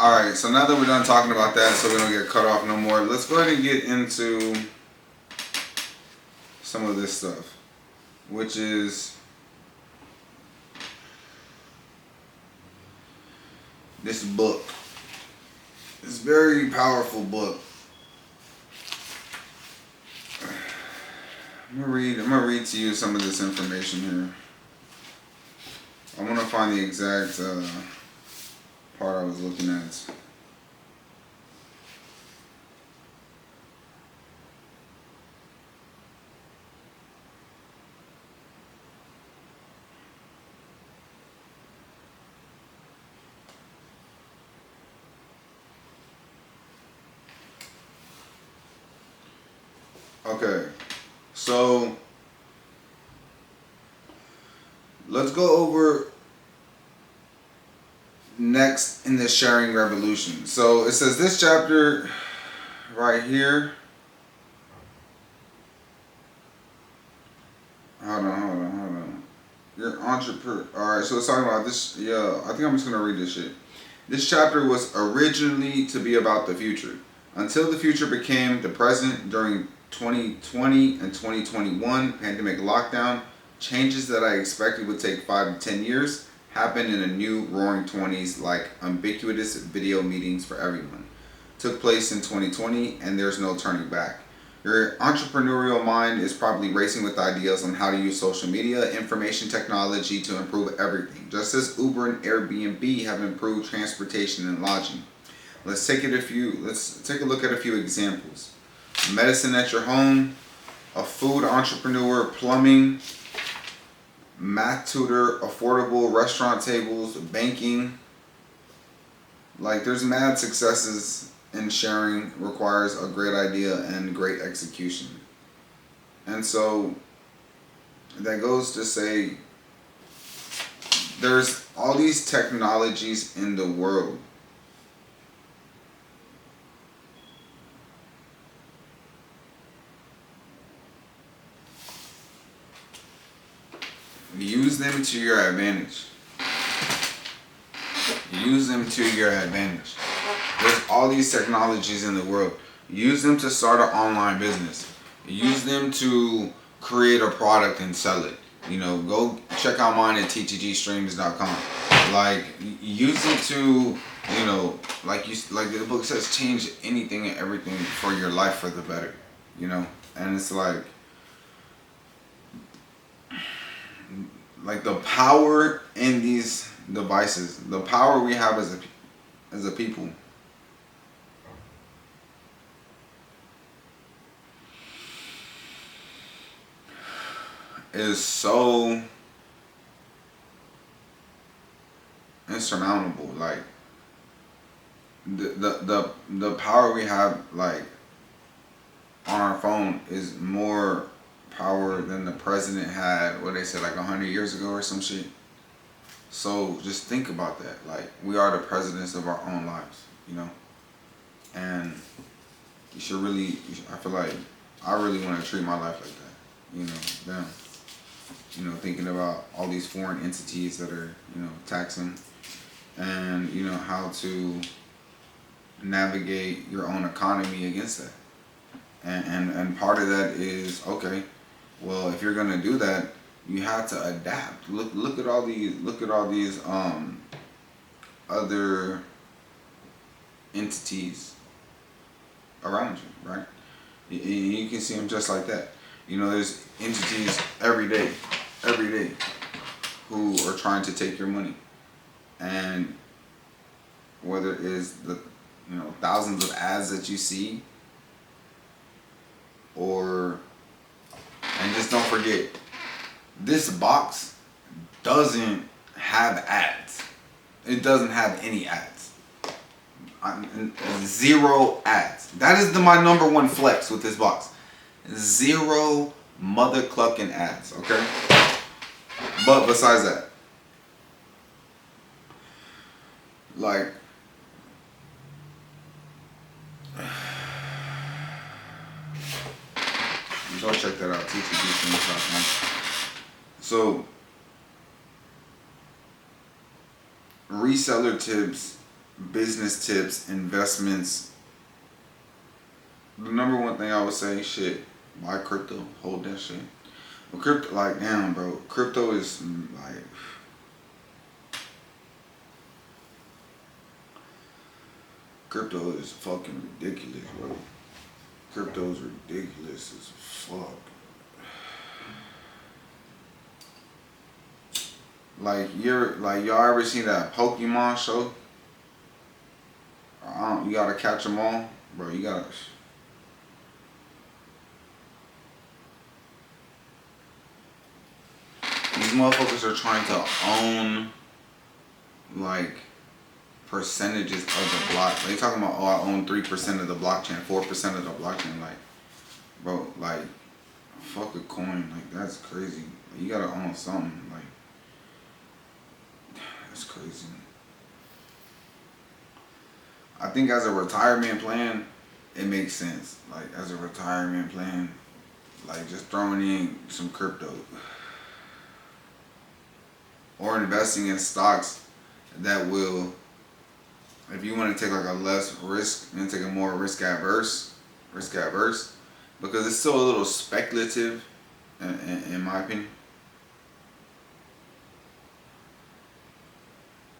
Alright, so now that we're done talking about that, so we don't get cut off no more, let's go ahead and get into some of this stuff, which is this book. This very powerful book. I'm gonna read to you some of this information here. I want to find the exact part I was looking at. Okay, so let's go over next in the sharing revolution. So it says this chapter right here. Hold on. Your entrepreneur. Alright, so it's talking about this. Yeah, I think I'm just gonna read this shit. This chapter was originally to be about the future. Until the future became the present during 2020 and 2021 pandemic lockdown, changes that I expected would take 5 to 10 years happened in a new roaring 20s, like ubiquitous video meetings for everyone. Took place in 2020 and there's no turning back. Your entrepreneurial mind is probably racing with ideas on how to use social media, information technology to improve everything, just as Uber and Airbnb have improved transportation and lodging. Let's take a look at a few examples. Medicine at your home, a food entrepreneur, plumbing, math tutor, affordable restaurant tables, banking. Like, there's mad successes in sharing. Requires a great idea and great execution. And so that goes to say there's all these technologies in the world. Use them to your advantage. Use them to your advantage. There's all these technologies in the world. Use them to start an online business. Use them to create a product and sell it. You know, go check out mine at ttgstreams.com. Like, use it to, you know, like the book says, change anything and everything for your life for the better. You know, and it's like the power in these devices, the power we have as a people. Is so insurmountable. Like the power we have, like, on our phone is more power than the president had, what they said, like 100 years ago or some shit. So just think about that. Like, we are the presidents of our own lives, you know? And you should really, I feel like I really want to treat my life like that, you know? Damn. You know, thinking about all these foreign entities that are, you know, taxing, and, you know, how to navigate your own economy against that. And part of that is, okay, well, if you're gonna do that, you have to adapt. Look at all these other entities around you, right? You can see them just like that. You know, there's entities every day, who are trying to take your money, and whether it is the, you know, thousands of ads that you see, and just don't forget, this box doesn't have ads. It doesn't have any ads. Zero ads. That is my number one flex with this box. Zero mother clucking ads, okay? But besides that, like, go check that out, ttgstreams.com. So, reseller tips business tips, investments. The number one thing I would say, shit, buy crypto, hold that shit. But crypto, like, damn, bro, crypto is like, crypto is fucking ridiculous, bro. Crypto is ridiculous as fuck. Like y'all ever seen that Pokemon show? You gotta catch them all, bro. You gotta. These motherfuckers are trying to own like percentages of the block. They talking about, oh, I own 3% of the blockchain, 4% of the blockchain. Like, bro, like, fuck a coin. Like, that's crazy. You gotta own something. Like, that's crazy. I think as a retirement plan, it makes sense. Like, as a retirement plan, like just throwing in some crypto or investing in stocks that will, if you want to take like a less risk and take a more risk adverse, because it's still a little speculative in my opinion.